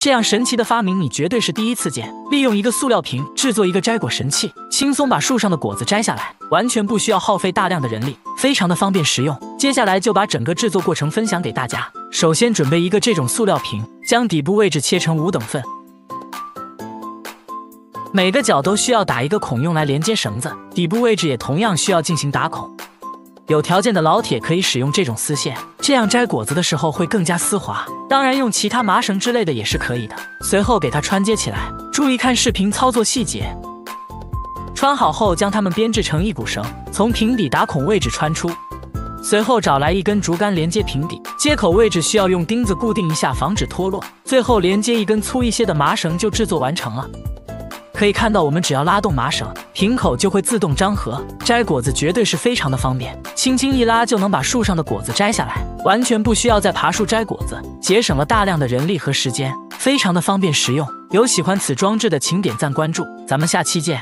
这样神奇的发明你绝对是第一次见。利用一个塑料瓶制作一个摘果神器，轻松把树上的果子摘下来，完全不需要耗费大量的人力，非常的方便实用。接下来就把整个制作过程分享给大家。首先准备一个这种塑料瓶，将底部位置切成5等份，每个角都需要打一个孔用来连接绳子，底部位置也同样需要进行打孔。有条件的老铁可以使用这种丝线，这样摘果子的时候会更加丝滑。当然用其他麻绳之类的也是可以的。随后给它穿接起来，注意看视频操作细节。穿好后将它们编制成一股绳，从瓶底打孔位置穿出。随后找来一根竹竿连接瓶底，接口位置需要用钉子固定一下，防止脱落。最后连接一根粗一些的麻绳就制作完成了。可以看到，我们只要拉动麻绳，瓶口就会自动张合，摘果子绝对是非常的方便，轻轻一拉就能把树上的果子摘下来，完全不需要再爬树摘果子，节省了大量的人力和时间，非常的方便实用。有喜欢此装置的请点赞关注，咱们下期见。